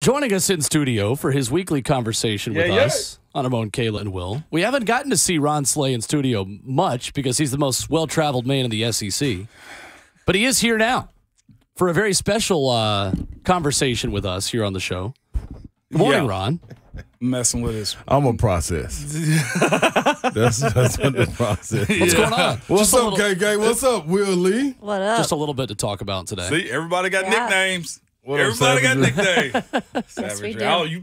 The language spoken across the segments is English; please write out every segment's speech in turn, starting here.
Joining us in studio for his weekly conversation with us on Ramon, Kayla, and Will. We haven't gotten to see Ron Slay in studio much because he's the most well-traveled man in the SEC. But he is here now for a very special conversation with us here on the show. Good morning, Ron. Messing with us. I'm a process. that's what the process. What's going on? What's up, KK? What's up, Will Lee? What up? Just a little bit to talk about today. See, everybody got nicknames. Everybody got nicknames. Yes, we do.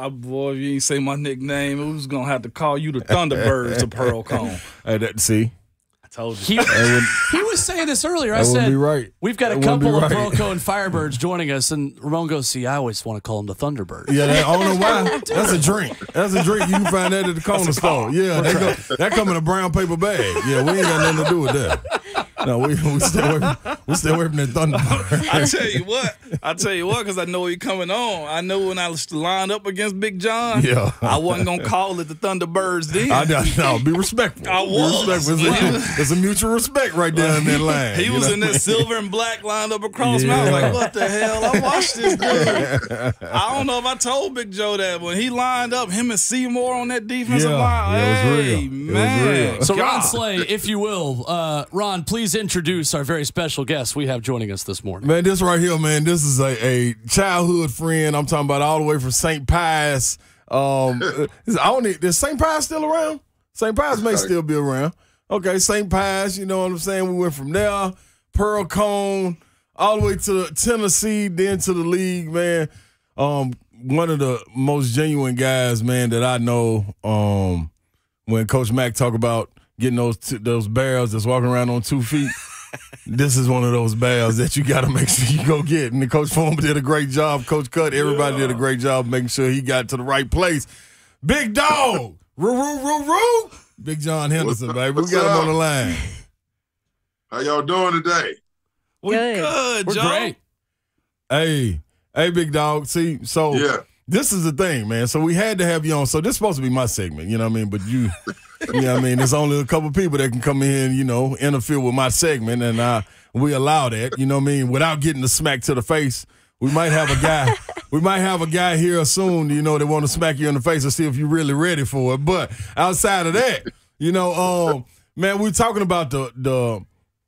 Boy, if you ain't say my nickname, we was going to have to call you the Thunderbirds of Pearl Cone. Hey, see? I told you. He was saying this earlier. I said, be right. We've got a couple of Pearl Cone Firebirds joining us, and Ramon goes, see, I always want to call them the Thunderbirds. Yeah, I don't know why. That's a drink. That's a drink. You can find that at the corner store. Yeah, that come in a brown paper bag. Yeah, we ain't got nothing to do with that. No, we stay away from that Thunderbird. I tell you what, because I know he coming on. I know when I was lined up against Big John, I wasn't going to call it the Thunderbirds then. No, be respectful. I was. Be respectful. There's a mutual respect right there in that line. He was in that silver and black lined up across me. I was like, what the hell? I watched this dude. I don't know if I told Big Joe that when he lined up, him and Seymour on that defensive line. It was real. Man. It was real. So Ron Slay, if you will, Ron, please introduce our very special guest we have joining us this morning. Man, this right here, man, this is a childhood friend. I'm talking about all the way from St. Pius. Is St. Pius still around? St. Pius may still be around. Okay, St. Pius, you know what I'm saying? We went from there, Pearl Cone, all the way to Tennessee, then to the league, man. One of the most genuine guys, man, that I know. When Coach Mack talk about getting those bears that's walking around on 2 feet, this is one of those bears that you got to make sure you go get. And the Coach Foreman did a great job. Coach Cut, everybody did a great job making sure he got to the right place. Big dog, roo. Big John Henderson, baby. We got him on the line. How y'all doing today? We good, We're Joe. great. Hey, big dog. See, so this is the thing, man. So we had to have you on. So this is supposed to be my segment, you know what I mean? But you know what I mean? There's only a couple people that can come in here and, you know, interfere with my segment, and we allow that, you know what I mean, without getting the smack to the face. We might have a guy. We might have a guy here soon, you know, that want to smack you in the face and see if you're really ready for it. But outside of that, you know, man, we're talking about the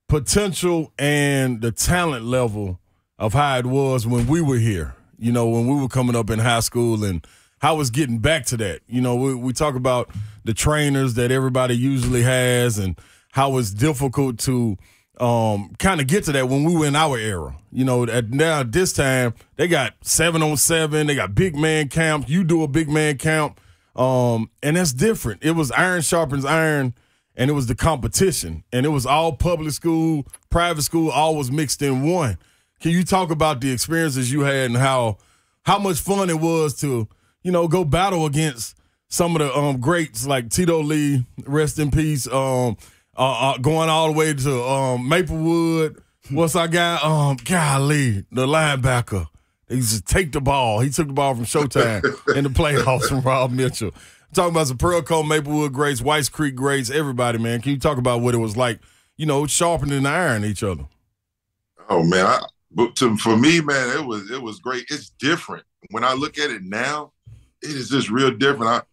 potential and the talent level of how it was when we were here. You know, when we were coming up in high school, and how it's getting back to that. You know, we talk about the trainers that everybody usually has, and how it's difficult to kind of get to that when we were in our era. You know, now this time they got 7-on-7, they got big man camps. You do a big man camp, and that's different. It was iron sharpens iron, and it was the competition, and it was all public school, private school, all was mixed in one. Can you talk about the experiences you had and how much fun it was to, you know, go battle against some of the greats like Tito Lee, rest in peace, going all the way to Maplewood. What's our guy? Golly, the linebacker. He just take the ball. He took the ball from Showtime in the playoffs from Rob Mitchell. I'm talking about some Pearl Cone, Maplewood greats, Whites Creek greats, everybody, man. Can you talk about what it was like, you know, sharpening the iron each other? Oh man, for me, man, it was great. It's different. When I look at it now, it is just real different.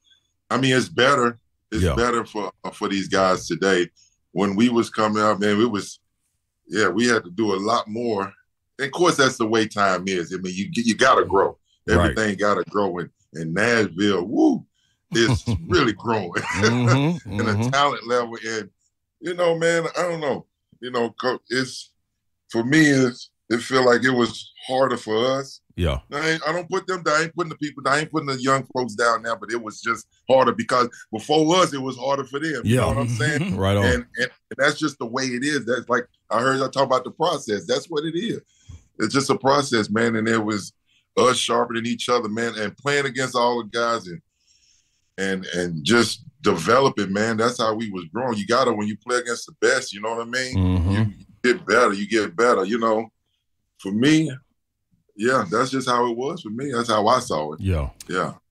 I mean, it's better. It's better for these guys today. When we was coming up, man, we had to do a lot more. And of course, that's the way time is. I mean, you got to grow. Everything got to grow. And Nashville, is really growing. And the talent level. And, you know, man, I don't know. You know, for me, it feel like it was harder for us. Yeah. I don't put them down. I ain't putting the people down. I ain't putting the young folks down now, but it was just harder because before us, it was harder for them. You know what I'm saying? Right on. And that's just the way it is. That's like, I heard y'all talk about the process. That's what it is. It's just a process, man. And it was us sharpening each other, man, and playing against all the guys and just developing, man. That's how we was growing. You got to, when you play against the best, you know what I mean? You get better, you know. For me, that's just how it was for me. That's how I saw it. Yeah.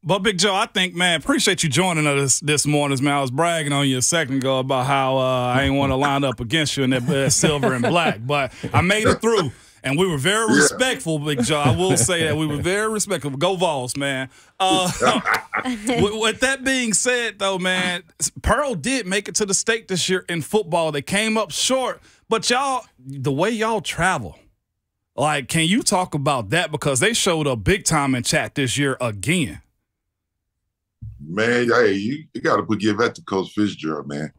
But Big Joe, I think, man, appreciate you joining us this morning, man. I was bragging on you a second ago about how I ain't want to line up against you in that silver and black, but I made it through. And we were very respectful, Big Joe. I will say that we were very respectful. Go Vols, man. With that being said, though, man, Pearl did make it to the state this year in football. They came up short, but y'all, the way y'all travel, like, can you talk about that? Because they showed up big time in chat this year again. Man, hey, you got to give that to Coach Fitzgerald, man.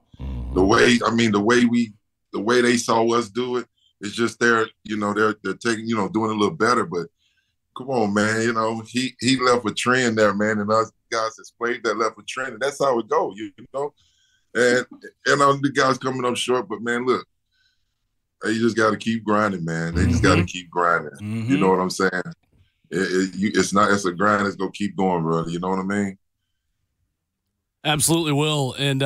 The way they saw us do it, it's just they're taking, doing a little better. But come on, man, he left a trend there, man, and us guys that's played that left a trend, and that's how it goes, And the guys coming up short, but man, look, they just got to keep grinding, man. They just got to keep grinding. You know what I'm saying? It's a grind that's gonna keep going, brother. You know what I mean? Absolutely will. And,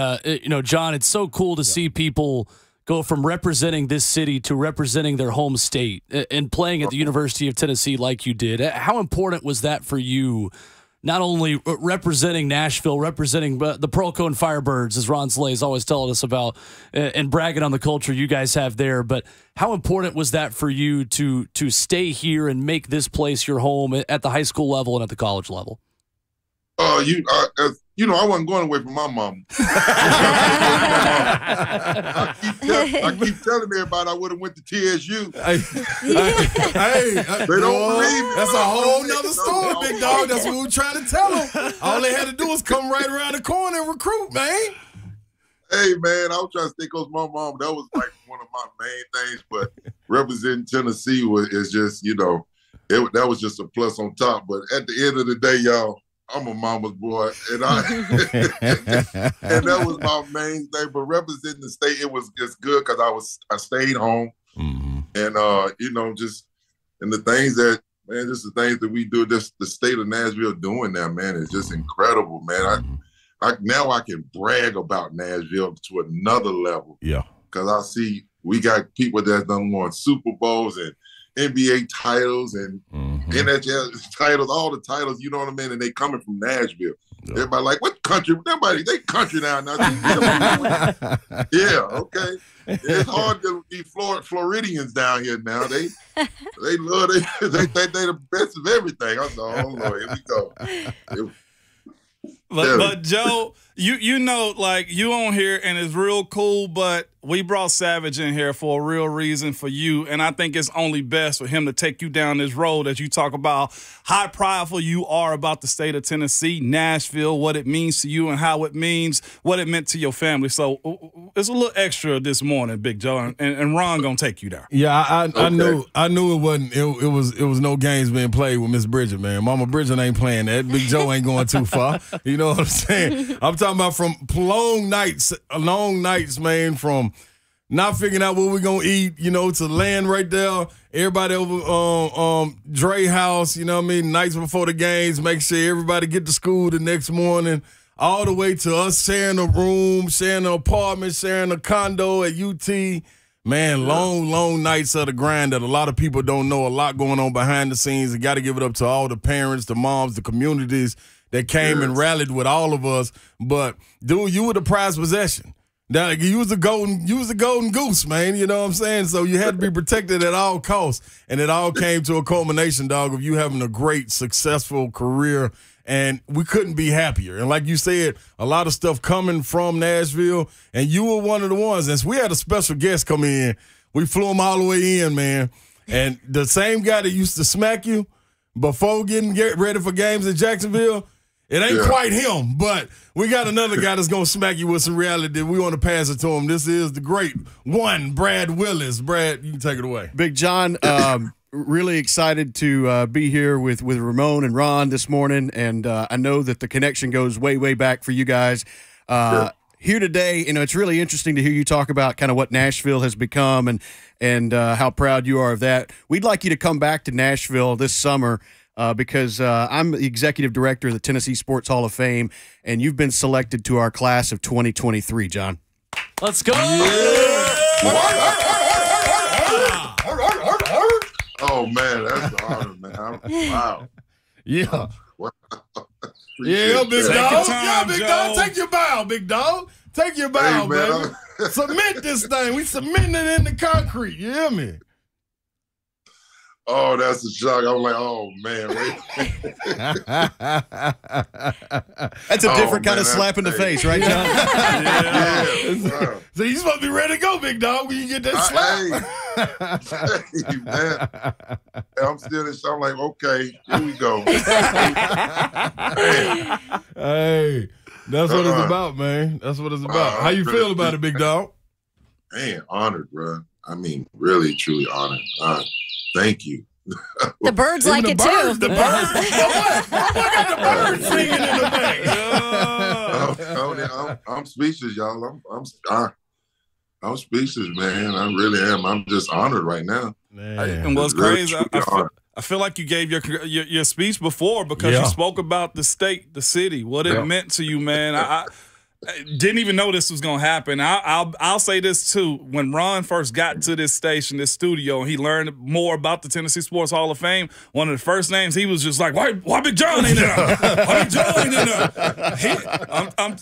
John, it's so cool to see people go from representing this city to representing their home state and playing at the University of Tennessee like you did. How important was that for you, not only representing Nashville, representing the Pearl Cone Firebirds, as Ron Slay is always telling us about, and bragging on the culture you guys have there, but how important was that for you to stay here and make this place your home at the high school level and at the college level? I wasn't going away from my mom. I keep telling everybody I would have went to TSU. They don't believe me. That's a whole nother story, big dog. That's what we were trying to tell them. All they had to do was come right around the corner and recruit, man. Hey, man, I was trying to stay close to my mom. That was like one of my main things. But representing Tennessee is just, that was just a plus on top. But at the end of the day, y'all, I'm a mama's boy, and and that was my main thing. But representing the state, it was just good because I stayed home, and just and the things that we do, just the state of Nashville doing that, man, is just incredible, man. Now I can brag about Nashville to another level, because I see we got people that done won Super Bowls and NBA titles and NHL titles, all the titles, you know what I mean? And they coming from Nashville. Everybody like, what country? They country now. Yeah, okay. It's hard to be Floridians down here now. They love they think they the best of everything. I thought, oh Lord, here we go. But Joe, you on here and it's real cool, but we brought Savage in here for a real reason for you, and I think it's only best for him to take you down this road as you talk about how prideful you are about the state of Tennessee, Nashville, what it means to you and how it means what it meant to your family. So it's a little extra this morning, Big Joe, and Ron gonna take you there. Yeah, I knew it wasn't. It was no games being played with Miss Bridget, man. Mama Bridget ain't playing that. Big Joe ain't going too far. You know what I'm saying? I'm talking about from long nights, man, from not figuring out what we're going to eat, to land right there. Everybody over Dre house, you know what I mean, nights before the games, make sure everybody get to school the next morning, all the way to us sharing a room, sharing an apartment, sharing a condo at UT. Man, long nights of the grind that a lot of people don't know. A lot going on behind the scenes. You got to give it up to all the parents, the moms, the communities that came and rallied with all of us. But, dude, you were the prized possession. You was a golden goose, man. You know what I'm saying? So you had to be protected at all costs. And it all came to a culmination, dog, of you having a great, successful career. And we couldn't be happier. And like you said, a lot of stuff coming from Nashville. And you were one of the ones. And so we had a special guest come in. We flew him all the way in, man. And the same guy that used to smack you before getting ready for games in Jacksonville, it ain't quite him, but we got another guy that's going to smack you with some reality. We want to pass it to him. This is the great one, Brad Willis. Brad, you can take it away. Big John, really excited to be here with Ramon and Ron this morning, and I know that the connection goes way, way back for you guys. Here today, it's really interesting to hear you talk about kind of what Nashville has become and how proud you are of that. We'd like you to come back to Nashville this summer because I'm the executive director of the Tennessee Sports Hall of Fame, and you've been selected to our class of 2023, John. Let's go! Oh, man, that's an honor, man. Wow. Yeah. Yeah, big dog. Big dog. Take your bow, big dog. Take your bow, baby. Submit this thing. We submitting it in the concrete. You hear me? Oh, that's a shock. I'm like, oh man, wait. That's a different kind of slap in the face, right, John? Yeah. So you supposed to be ready to go, big dog, when you get that slap. Hey, man. I'm still in. I'm like, okay, here we go. Hey, that's what it's about, man. That's what it's about. How you feel about it, big dog? Man, honored, bro. I mean, really, truly honored. Thank you. The birds like it too. The birds. What got the birds singing in the back? I'm speechless, y'all. I'm speechless, man. I really am. I'm just honored right now. And what's crazy, I feel like you gave your speech before because you spoke about the state, the city, what it meant to you, man. I didn't even know this was gonna happen. I'll say this too. When Ron first got to this station, this studio, and he learned more about the Tennessee Sports Hall of Fame, one of the first names he was just like, "Why Big John ain't there? Why Big John ain't there?"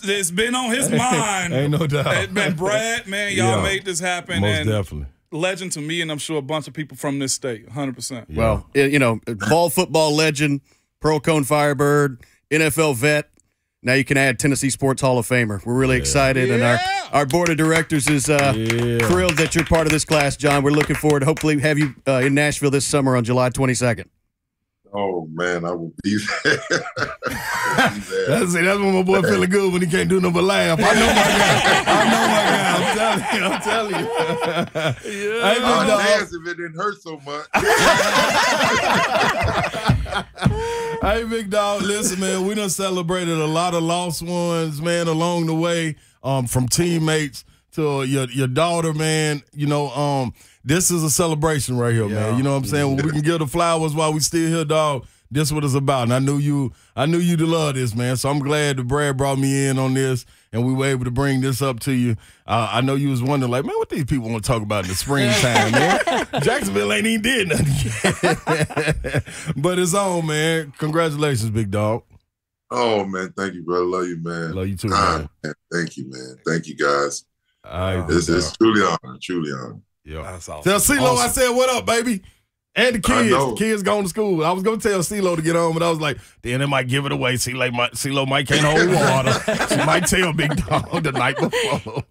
It's been on his mind. Ain't no doubt. Man, Brad, man, y'all made this happen. Most definitely. Legend to me, and I'm sure a bunch of people from this state, 100%. Well, you know, ball football legend, Pearl Cone Firebird, NFL vet. Now you can add Tennessee Sports Hall of Famer. We're really excited, and our board of directors is thrilled that you're part of this class, John. We're looking forward to hopefully have you in Nashville this summer on July 22nd. Oh, man, I will be there. That's when my boy feeling good when he can't do nothing but laugh. I know my guy. I'm telling you. I'll dance if it didn't hurt so much. Hey, big dog, listen, man, we done celebrated a lot of lost ones, man, along the way, from teammates to your daughter, man. You know, this is a celebration right here, man. You know what I'm saying? When we can give the flowers while we still here, dog, this is what it's about. And I knew you'd love this, man. So I'm glad that Brad brought me in on this, and we were able to bring this up to you. I know you was wondering, like, man, what these people want to talk about in the springtime, man? Jacksonville ain't even did nothing yet. But it's on, man. Congratulations, big dog. Oh, man, thank you, brother. Love you, man. Love you too, man. Thank you, man. Thank you, guys. This is truly honored. Truly honored. Yeah, that's awesome. Tell CeeLo I said, what up, baby? And the kids. The kids going to school. I was going to tell CeeLo to get on, but I was like, then it might give it away. CeeLo might can't hold water. She might tell Big Dog the night before.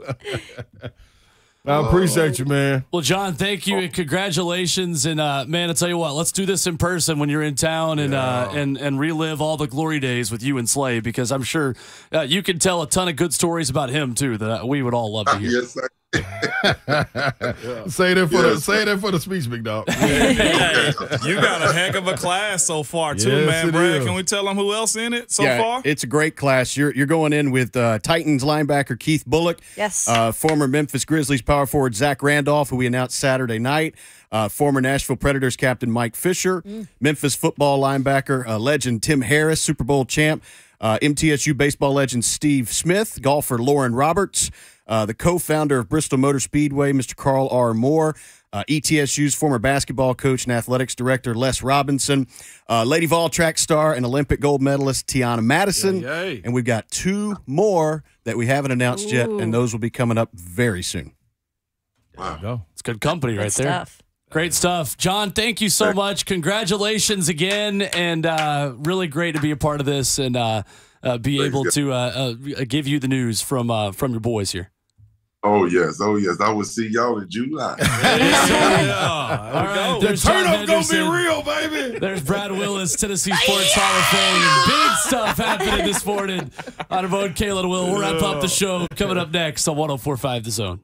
I appreciate you, man. Well, John, thank you and congratulations. And man, I tell you what, let's do this in person when you're in town and relive all the glory days with you and Slay, because I'm sure you can tell a ton of good stories about him too that we would all love to hear. Yes, sir. Say that for the speech, big dog. You got a heck of a class so far, too, man. Brad, can we tell them who else in it so far? It's a great class. You're going in with Titans linebacker Keith Bullock. Yes. Former Memphis Grizzlies power forward Zach Randolph, who we announced Saturday night. Former Nashville Predators captain Mike Fisher. Memphis football linebacker legend Tim Harris, Super Bowl champ. MTSU baseball legend Steve Smith. Golfer Lauren Roberts. The co-founder of Bristol Motor Speedway, Mr. Carl R. Moore, ETSU's former basketball coach and athletics director, Les Robinson, Lady Vol track star and Olympic gold medalist, Tiana Madison, and we've got 2 more that we haven't announced yet, and those will be coming up very soon. Wow. It's good company right there. Stuff. Great stuff. John, thank you so much. Congratulations again, and really great to be a part of this and be able to give you the news from your boys here. Oh, yes. I will see y'all in July. All right. The turn-up going to be real, baby. There's Brad Willis, Tennessee Sports Hall of Fame. Big stuff happening this morning on Ramon, Kayla, and Will. We'll wrap up the show coming up next on 104.5 The Zone.